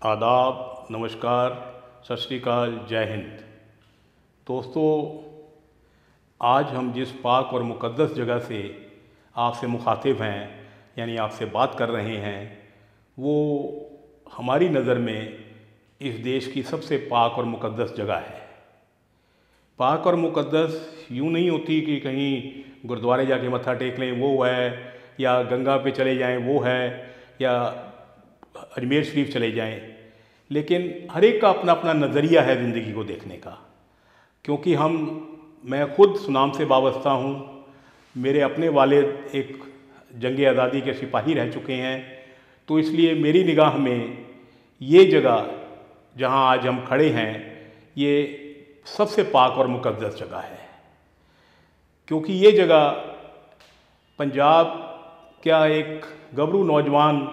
आदाब, नमस्कार, सत श्री अकाल, जय हिंद। दोस्तों, आज हम जिस पाक और मुक़द्दस जगह से आपसे मुखातिब हैं, यानी आपसे बात कर रहे हैं, वो हमारी नज़र में इस देश की सबसे पाक और मुक़द्दस जगह है। पाक और मुक़द्दस यूँ नहीं होती कि कहीं गुरुद्वारे जाके मत्था टेक लें वो है, या गंगा पे चले जाएं वो है, या अजमेर शरीफ चले जाएं। लेकिन हर एक का अपना अपना नज़रिया है ज़िंदगी को देखने का। क्योंकि मैं ख़ुद सुनाम से वाबस्ता हूँ। मेरे अपने वालिद एक जंग आज़ादी के सिपाही रह चुके हैं, तो इसलिए मेरी निगाह में ये जगह जहाँ आज हम खड़े हैं, ये सबसे पाक और मुक़द्दस जगह है। क्योंकि ये जगह पंजाब क्या एक गबरू नौजवान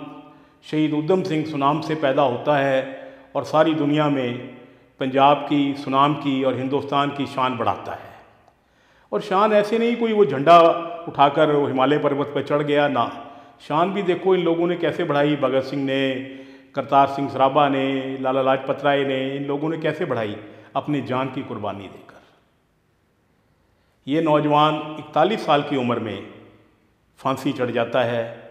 शहीद उधम सिंह सुनाम से पैदा होता है और सारी दुनिया में पंजाब की, सुनाम की और हिंदुस्तान की शान बढ़ाता है। और शान ऐसे नहीं कोई वो झंडा उठाकर हिमालय पर्वत पर चढ़ गया, ना। शान भी देखो इन लोगों ने कैसे बढ़ाई। भगत सिंह ने, करतार सिंह सराभा ने, लाला लाजपत राय ने, इन लोगों ने कैसे बढ़ाई अपनी जान की कुर्बानी देकर। ये नौजवान 41 साल की उम्र में फांसी चढ़ जाता है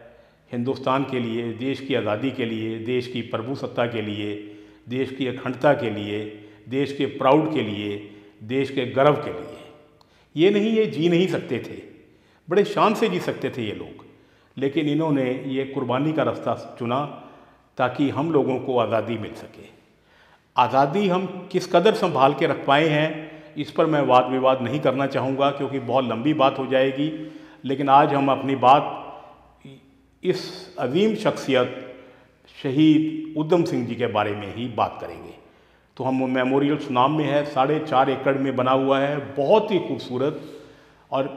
हिंदुस्तान के लिए, देश की आज़ादी के लिए, देश की प्रभुसत्ता के लिए, देश की अखंडता के लिए, देश के प्राउड के लिए, देश के गर्व के लिए। ये नहीं, ये जी नहीं सकते थे, बड़े शान से जी सकते थे ये लोग, लेकिन इन्होंने ये कुर्बानी का रास्ता चुना ताकि हम लोगों को आज़ादी मिल सके। आज़ादी हम किस कदर संभाल के रख पाए हैं, इस पर मैं वाद विवाद नहीं करना चाहूँगा, क्योंकि बहुत लंबी बात हो जाएगी। लेकिन आज हम अपनी बात इस अजीम शख्सियत शहीद उधम सिंह जी के बारे में ही बात करेंगे। तो हम मेमोरियल सुनाम में है, 4.5 एकड़ में बना हुआ है, बहुत ही खूबसूरत। और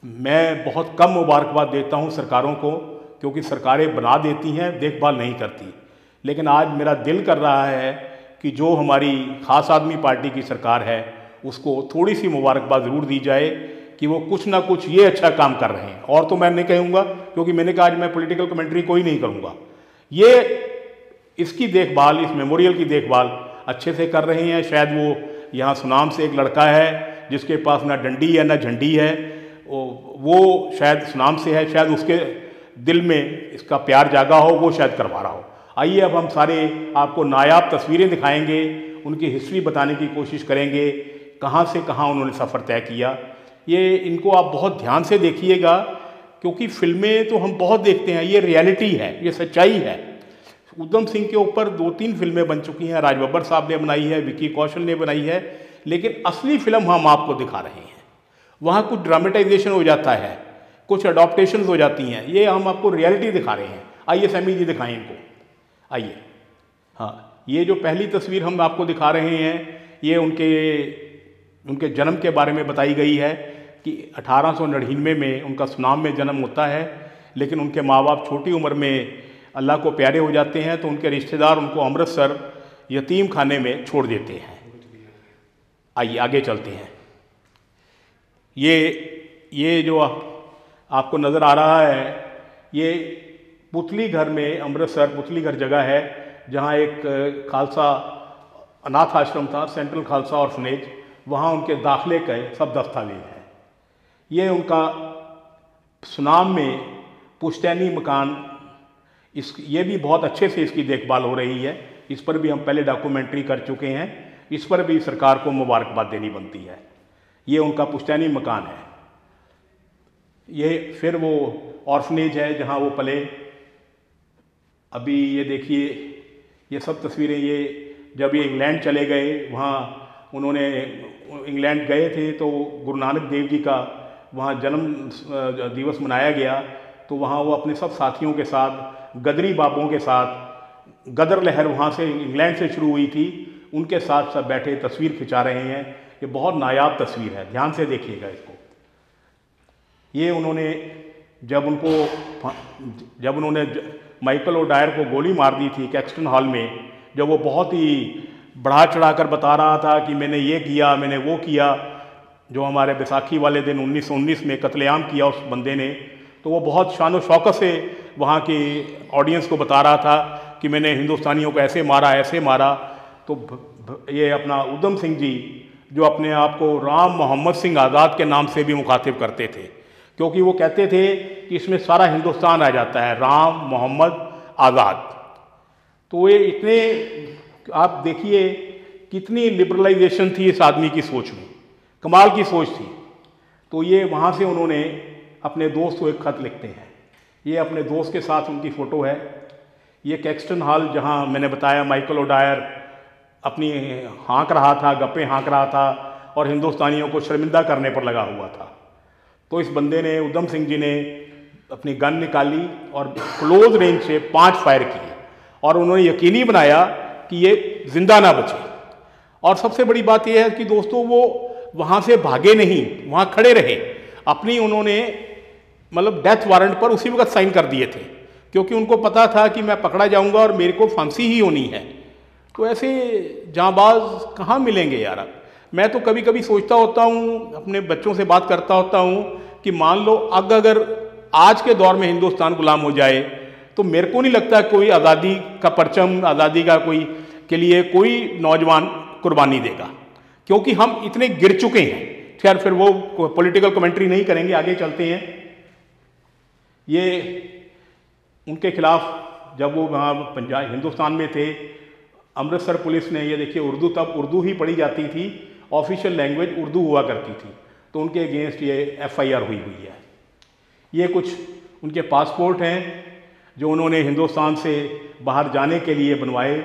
मैं बहुत कम मुबारकबाद देता हूँ सरकारों को, क्योंकि सरकारें बना देती हैं, देखभाल नहीं करती। लेकिन आज मेरा दिल कर रहा है कि जो हमारी ख़ास आदमी पार्टी की सरकार है, उसको थोड़ी सी मुबारकबाद ज़रूर दी जाए कि वो कुछ ना कुछ ये अच्छा काम कर रहे हैं। और तो मैं नहीं कहूँगा, क्योंकि मैंने कहा आज मैं पॉलिटिकल कमेंट्री कोई नहीं करूँगा। ये इसकी देखभाल, इस मेमोरियल की देखभाल अच्छे से कर रहे हैं। शायद वो यहाँ सुनाम से एक लड़का है जिसके पास ना डंडी है ना झंडी है, वो शायद सुनाम से है, शायद उसके दिल में इसका प्यार जागा हो, वो शायद करवा रहा हो। आइए अब हम सारे आपको नायाब तस्वीरें दिखाएंगे, उनकी हिस्ट्री बताने की कोशिश करेंगे, कहाँ से कहाँ उन्होंने सफ़र तय किया। ये इनको आप बहुत ध्यान से देखिएगा, क्योंकि फिल्में तो हम बहुत देखते हैं, ये रियलिटी है, ये सच्चाई है। उधम सिंह के ऊपर 2-3 फिल्में बन चुकी हैं, राज बब्बर साहब ने बनाई है, विकी कौशल ने बनाई है, लेकिन असली फिल्म हम आपको दिखा रहे हैं। वहाँ कुछ ड्रामेटाइजेशन हो जाता है, कुछ अडॉप्टेशन हो जाती हैं, ये हम आपको रियलिटी दिखा रहे हैं। आइए सैमी जी दिखाएं इनको, आइए। हाँ, ये जो पहली तस्वीर हम आपको दिखा रहे हैं, ये उनके जन्म के बारे में बताई गई है कि 1899 में उनका सुनाम में जन्म होता है। लेकिन उनके माँ बाप छोटी उम्र में अल्लाह को प्यारे हो जाते हैं, तो उनके रिश्तेदार उनको अमृतसर यतीम खाने में छोड़ देते हैं। आइए आगे चलते हैं। ये जो आपको नज़र आ रहा है, ये पुतली घर में, अमृतसर पुतली घर जगह है जहाँ एक खालसा अनाथ आश्रम था, सेंट्रल खालसा ऑर्फनेज, वहाँ उनके दाखिले के सब दस्तावेज हैं। ये उनका सुनाम में पुश्तैनी मकान, ये भी बहुत अच्छे से इसकी देखभाल हो रही है। इस पर भी हम पहले डॉक्यूमेंट्री कर चुके हैं, इस पर भी सरकार को मुबारकबाद देनी बनती है। ये उनका पुश्तैनी मकान है। ये फिर वो ऑर्फनेज है जहाँ वो पले। अभी ये देखिए, ये सब तस्वीरें, ये जब ये इंग्लैंड चले गए, वहाँ उन्होंने इंग्लैंड गए थे, तो गुरु नानक देव जी का वहाँ जन्म दिवस मनाया गया, तो वहाँ वो अपने सब साथियों के साथ, गदरी बाबों के साथ, गदर लहर वहाँ से इंग्लैंड से शुरू हुई थी, उनके साथ सब बैठे तस्वीर खिंचा रहे हैं। ये बहुत नायाब तस्वीर है, ध्यान से देखिएगा इसको। ये उन्होंने जब उन्होंने माइकल ओडायर को गोली मार दी थी कैक्सटन हॉल में, जब वो बहुत ही बढ़ा चढ़ा कर बता रहा था कि मैंने ये किया, मैंने वो किया, जो हमारे बैसाखी वाले दिन 1919 में कत्लेआम किया उस बंदे ने, तो वो बहुत शान व शौकत से वहाँ की ऑडियंस को बता रहा था कि मैंने हिंदुस्तानियों को ऐसे मारा, तो ये अपना उधम सिंह जी जो अपने आप को राम मोहम्मद सिंह आज़ाद के नाम से भी मुखातिब करते थे, क्योंकि वो कहते थे कि इसमें सारा हिंदुस्तान आ जाता है, राम मोहम्मद आज़ाद। तो ये इतने, आप देखिए कितनी लिबरलाइजेशन थी इस आदमी की सोच में, कमाल की सोच थी। तो ये वहाँ से उन्होंने अपने दोस्त को एक खत लिखते हैं। ये अपने दोस्त के साथ उनकी फ़ोटो है। ये कैक्सटन हॉल, जहाँ मैंने बताया माइकल ओडायर अपनी हाँक रहा था, गप्पे हाँक रहा था और हिंदुस्तानियों को शर्मिंदा करने पर लगा हुआ था। तो इस बंदे ने, उधम सिंह जी ने अपनी गन निकाली और क्लोज रेंज से 5 फायर किए और उन्होंने यकीनी बनाया कि ये जिंदा ना बचे। और सबसे बड़ी बात यह है कि दोस्तों, वो वहाँ से भागे नहीं, वहाँ खड़े रहे। अपनी उन्होंने मतलब डेथ वारंट पर उसी वक्त साइन कर दिए थे, क्योंकि उनको पता था कि मैं पकड़ा जाऊंगा और मेरे को फांसी ही होनी है। तो ऐसे जांबाज कहाँ मिलेंगे यार। मैं तो कभी कभी सोचता होता हूँ, अपने बच्चों से बात करता होता हूँ कि मान लो अगर आज के दौर में हिंदुस्तान गुलाम हो जाए, तो मेरे को नहीं लगता कोई आज़ादी का परचम, आज़ादी का कोई के लिए कोई नौजवान कुर्बानी देगा, क्योंकि हम इतने गिर चुके हैं। खैर, फिर वो पॉलिटिकल कमेंट्री नहीं करेंगे, आगे चलते हैं। ये उनके खिलाफ जब वो वहाँ पंजाब हिंदुस्तान में थे, अमृतसर पुलिस ने, ये देखिए उर्दू, तब उर्दू ही पढ़ी जाती थी, ऑफिशियल लैंग्वेज उर्दू हुआ करती थी, तो उनके अगेंस्ट ये FIR हुई है। ये कुछ उनके पासपोर्ट हैं जो उन्होंने हिंदुस्तान से बाहर जाने के लिए बनवाए।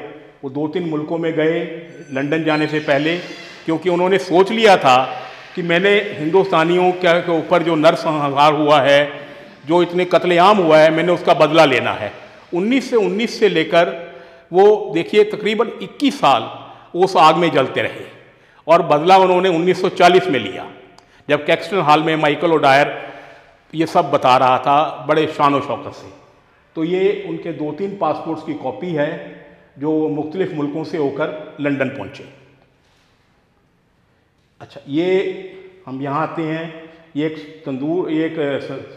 वो 2-3 मुल्कों में गए लंदन जाने से पहले, क्योंकि उन्होंने सोच लिया था कि मैंने हिंदुस्तानियों के ऊपर जो नरसंहार हुआ है, जो इतने कत्लेआम हुआ है, मैंने उसका बदला लेना है। 1919 से लेकर वो देखिए तकरीबन 21 साल उस आग में जलते रहे और बदला उन्होंने 1940 में लिया, जब कैक्सटन हॉल में माइकल ओडायर ये सब बता रहा था बड़े शान और शौकत से। तो ये उनके 2-3 पासपोर्ट्स की कॉपी है जो मुख्तलिफ मुल्कों से होकर लंदन पहुँचे। अच्छा, ये हम यहाँ आते हैं। ये एक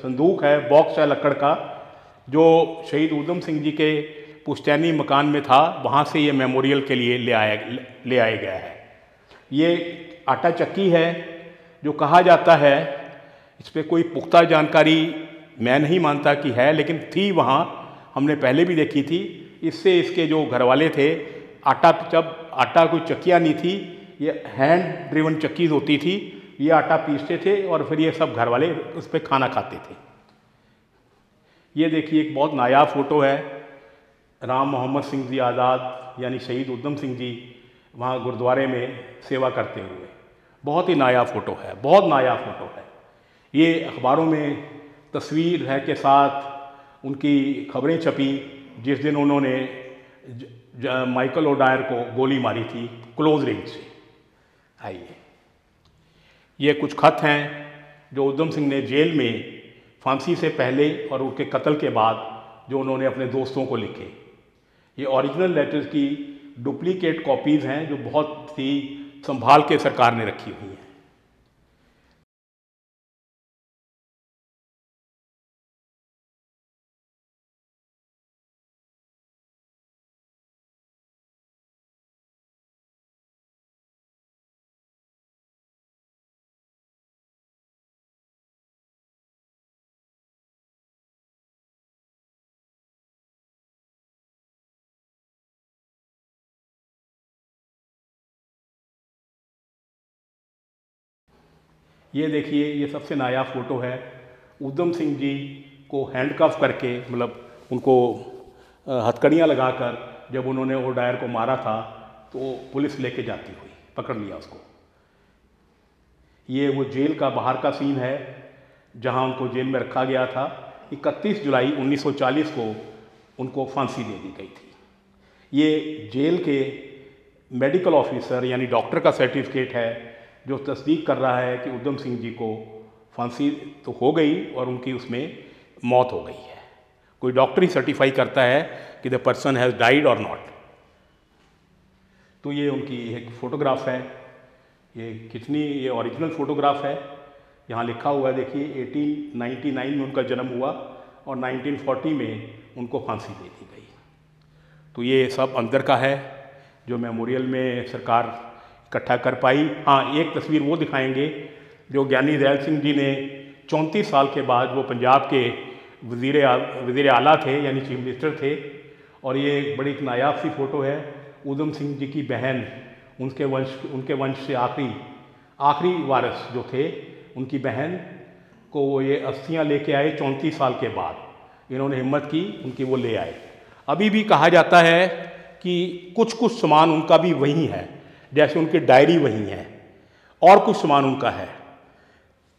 संदूक है, बॉक्स है लकड़ का, जो शहीद उधम सिंह जी के पुश्तैनी मकान में था, वहाँ से ये मेमोरियल के लिए ले आया गया है। ये आटा चक्की है जो कहा जाता है, इस पर कोई पुख्ता जानकारी मैं नहीं मानता कि है, लेकिन थी वहाँ, हमने पहले भी देखी थी। इससे इसके जो घर वाले थे, जब आटा कोई चक्कियाँ नहीं थी, ये हैंड ड्रिवन चक्कीज होती थी, ये आटा पीसते थे और फिर ये सब घर वाले उस पर खाना खाते थे। ये देखिए एक बहुत नायाब फ़ोटो है, राम मोहम्मद सिंह जी आज़ाद यानी शहीद उधम सिंह जी वहाँ गुरुद्वारे में सेवा करते हुए। बहुत ही नायाब फ़ोटो है, बहुत नायाब फ़ोटो है। ये अखबारों में तस्वीर है के साथ उनकी खबरें छपी जिस दिन उन्होंने माइकल ओडायर को गोली मारी थी क्लोज रेंज से। आइए, ये कुछ खत हैं जो उधम सिंह ने जेल में फांसी से पहले और उनके कत्ल के बाद जो उन्होंने अपने दोस्तों को लिखे। ये ओरिजिनल लेटर्स की डुप्लीकेट कॉपीज़ हैं जो बहुत ही संभाल के सरकार ने रखी हुई हैं। ये देखिए, ये सबसे नायाब फ़ोटो है। उधम सिंह जी को हैंडकफ करके, मतलब उनको हथकड़ियाँ लगाकर जब उन्होंने ओडायर को मारा था, तो पुलिस लेके जाती हुई पकड़ लिया उसको। ये वो जेल का बाहर का सीन है जहाँ उनको जेल में रखा गया था। 31 जुलाई 1940 को उनको फांसी दे दी गई थी। ये जेल के मेडिकल ऑफिसर यानी डॉक्टर का सर्टिफिकेट है जो तस्दीक कर रहा है कि उधम सिंह जी को फांसी तो हो गई और उनकी उसमें मौत हो गई है। कोई डॉक्टर ही सर्टिफाई करता है कि द पर्सन हैज़ डाइड और नॉट। तो ये उनकी एक फ़ोटोग्राफ है। ये ओरिजिनल फ़ोटोग्राफ है। यहाँ लिखा हुआ है, देखिए 1899 में उनका जन्म हुआ और 1940 में उनको फांसी दे दी गई। तो ये सब अंदर का है जो मेमोरियल में सरकार इकट्ठा कर पाई। हाँ, एक तस्वीर वो दिखाएंगे जो ज्ञानी दयाल सिंह जी ने 34 साल के बाद, वो पंजाब के वज़ीर आला थे यानी चीफ मिनिस्टर थे, और ये एक बड़ी नायाब सी फ़ोटो है। उधम सिंह जी की बहन, उनके वंश से आखिरी वारिस जो थे, उनकी बहन को वो ये अस्थियाँ लेके आए 34 साल के बाद। इन्होंने हिम्मत की, उनकी वो ले आए। अभी भी कहा जाता है कि कुछ कुछ सामान उनका भी वहीं है, जैसे उनकी डायरी वहीं है और कुछ सामान उनका है।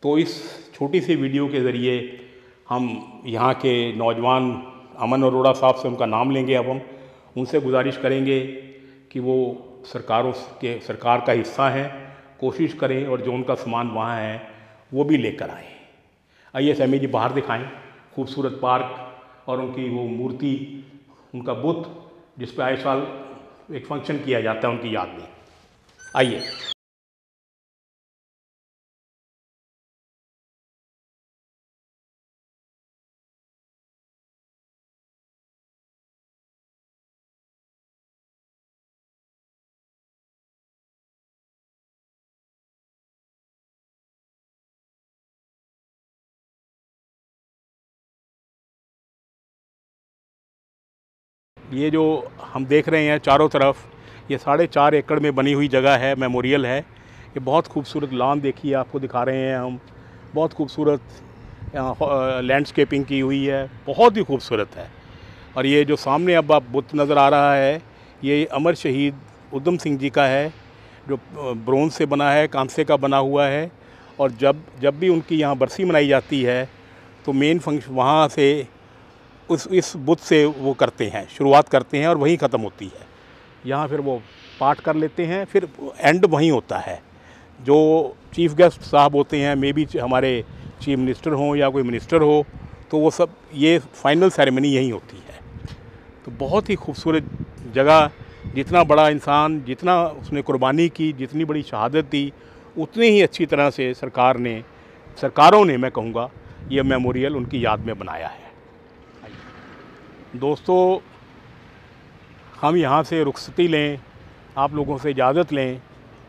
तो इस छोटी सी वीडियो के ज़रिए हम यहाँ के नौजवान अमन अरोड़ा साहब से उनका नाम लेंगे। अब हम उनसे गुजारिश करेंगे कि वो सरकार का हिस्सा हैं, कोशिश करें और जो उनका सामान वहाँ है वो भी लेकर आएँ। आइए सैमी जी बाहर दिखाएं खूबसूरत पार्क और उनकी वो मूर्ति, उनका बुत जिस पे आए साल एक फंक्शन किया जाता है उनकी याद में। आइए। ये जो हम देख रहे हैं चारों तरफ, ये 4.5 एकड़ में बनी हुई जगह है, मेमोरियल है। ये बहुत खूबसूरत लॉन देखिए, आपको दिखा रहे हैं हम। बहुत खूबसूरत लैंडस्केपिंग की हुई है, बहुत ही खूबसूरत है। और ये जो सामने अब आप बुत नज़र आ रहा है, ये अमर शहीद उधम सिंह जी का है, जो ब्रोंज से बना है, कांसे का बना हुआ है। और जब भी उनकी यहाँ बरसी मनाई जाती है तो मेन फंक्शन वहाँ से इस बुत से वो करते हैं, शुरुआत करते हैं और वहीं ख़त्म होती है। यहाँ फिर वो पाठ कर लेते हैं, फिर एंड वहीं होता है। जो चीफ़ गेस्ट साहब होते हैं, मे बी हमारे चीफ मिनिस्टर हों या कोई मिनिस्टर हो, तो वो सब ये फाइनल सेरेमनी यहीं होती है। तो बहुत ही खूबसूरत जगह। जितना बड़ा इंसान, जितना उसने कुर्बानी की, जितनी बड़ी शहादत दी, उतनी ही अच्छी तरह से सरकारों ने मैं कहूँगा ये मेमोरियल उनकी याद में बनाया है। दोस्तों, हम यहाँ से रुखसती लें, आप लोगों से इजाज़त लें,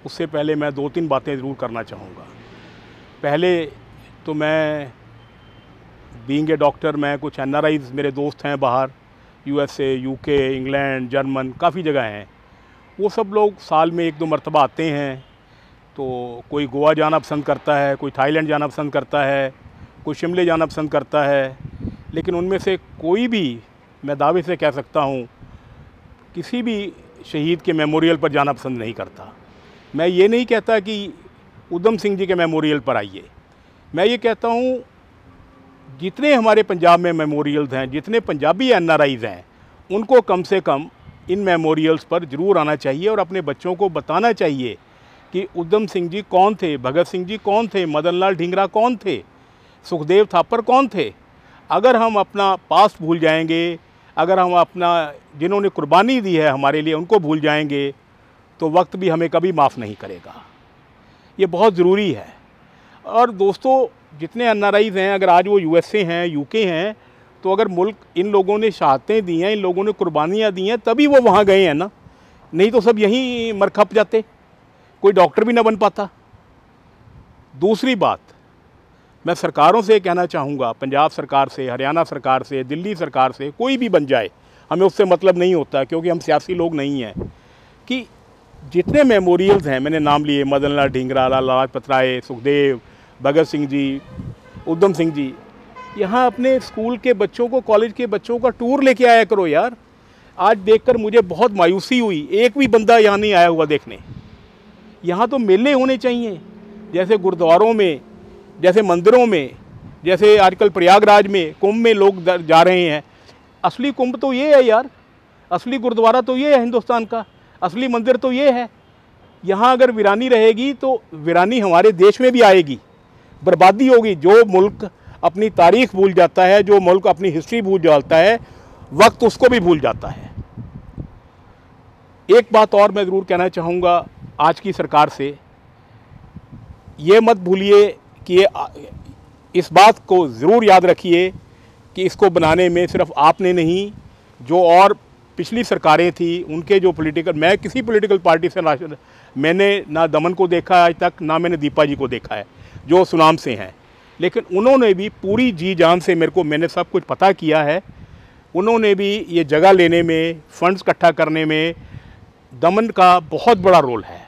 उससे पहले मैं 2-3 बातें ज़रूर करना चाहूँगा। पहले तो मैं बीइंग ए डॉक्टर, मैं कुछ NRIs मेरे दोस्त हैं बाहर, USA, UK, इंग्लैंड, जर्मन, काफ़ी जगह हैं। वो सब लोग साल में 1-2 मरतबा आते हैं। तो कोई गोवा जाना पसंद करता है, कोई थाईलैंड जाना पसंद करता है, कोई शिमले जाना पसंद करता है। लेकिन उनमें से कोई भी, मैं दावे से कह सकता हूँ, किसी भी शहीद के मेमोरियल पर जाना पसंद नहीं करता। मैं ये नहीं कहता कि उधम सिंह जी के मेमोरियल पर आइए। मैं ये कहता हूँ जितने हमारे पंजाब में मेमोरियल्स हैं, जितने पंजाबी NRIs हैं, उनको कम से कम इन मेमोरियल्स पर ज़रूर आना चाहिए और अपने बच्चों को बताना चाहिए कि उधम सिंह जी कौन थे, भगत सिंह जी कौन थे, मदन लाल ढींगरा कौन थे, सुखदेव थापर कौन थे। अगर हम अपना पास्ट भूल जाएंगे, अगर हम अपना जिन्होंने कुर्बानी दी है हमारे लिए उनको भूल जाएंगे, तो वक्त भी हमें कभी माफ़ नहीं करेगा। ये बहुत ज़रूरी है। और दोस्तों, जितने NRIs हैं, अगर आज वो USA हैं, UK हैं, तो अगर मुल्क, इन लोगों ने शहादतें दी हैं, इन लोगों ने कुर्बानियाँ दी हैं, तभी वो वहाँ गए हैं ना। नहीं तो सब यहीं मर खप जाते, कोई डॉक्टर भी ना बन पाता। दूसरी बात, मैं सरकारों से कहना चाहूँगा, पंजाब सरकार से, हरियाणा सरकार से, दिल्ली सरकार से, कोई भी बन जाए, हमें उससे मतलब नहीं होता क्योंकि हम सियासी लोग नहीं हैं, कि जितने मेमोरियल्स हैं, मैंने नाम लिए, मदन लाल ढींगरा, लाला लाजपत राय, सुखदेव, भगत सिंह जी, उधम सिंह जी, यहाँ अपने स्कूल के बच्चों को, कॉलेज के बच्चों का टूर लेके आया करो यार। आज देखकर मुझे बहुत मायूसी हुई, एक भी बंदा यहाँ नहीं आया हुआ देखने। यहाँ तो मेले होने चाहिए, जैसे गुरुद्वारों में, जैसे मंदिरों में, जैसे आजकल प्रयागराज में कुंभ में लोग जा रहे हैं। असली कुंभ तो ये है यार, असली गुरुद्वारा तो ये है हिंदुस्तान का, असली मंदिर तो ये है। यहाँ अगर वीरानी रहेगी तो वीरानी हमारे देश में भी आएगी, बर्बादी होगी। जो मुल्क अपनी तारीख भूल जाता है, जो मुल्क अपनी हिस्ट्री भूल जाता है, वक्त उसको भी भूल जाता है। एक बात और मैं ज़रूर कहना चाहूँगा आज की सरकार से, ये मत भूलिए कि इस बात को ज़रूर याद रखिए कि इसको बनाने में सिर्फ आपने नहीं, जो और पिछली सरकारें थी उनके जो पॉलिटिकल, मैं किसी पॉलिटिकल पार्टी से मैंने ना दमन को देखा आज तक, ना मैंने दीपा जी को देखा है जो सुनाम से हैं, लेकिन उन्होंने भी पूरी जी जान से मैंने सब कुछ पता किया है। उन्होंने भी ये जगह लेने में, फंड्स इकट्ठा करने में दमन का बहुत बड़ा रोल है।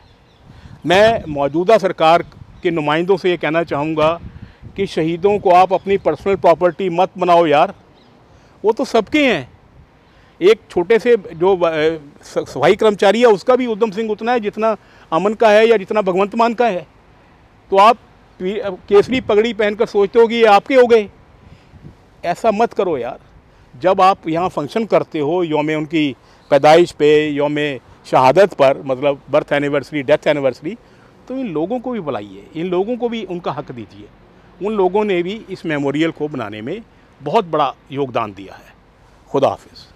मैं मौजूदा सरकार के नुमाइंदों से ये कहना चाहूँगा कि शहीदों को आप अपनी पर्सनल प्रॉपर्टी मत बनाओ यार, वो तो सबके हैं। एक छोटे से जो सफाई कर्मचारी है उसका भी उधम सिंह उतना है जितना अमन का है या जितना भगवंत मान का है। तो आप केसरी पगड़ी पहनकर सोचते हो कि ये आपके हो गए, ऐसा मत करो यार। जब आप यहाँ फंक्शन करते हो यौम उनकी पैदाइश पे, यौम शहादत पर, मतलब बर्थ एनिवर्सरी, डेथ एनिवर्सरी, तो इन लोगों को भी बुलाइए, इन लोगों को भी उनका हक दीजिए। उन लोगों ने भी इस मेमोरियल को बनाने में बहुत बड़ा योगदान दिया है। खुदा हाफिज़।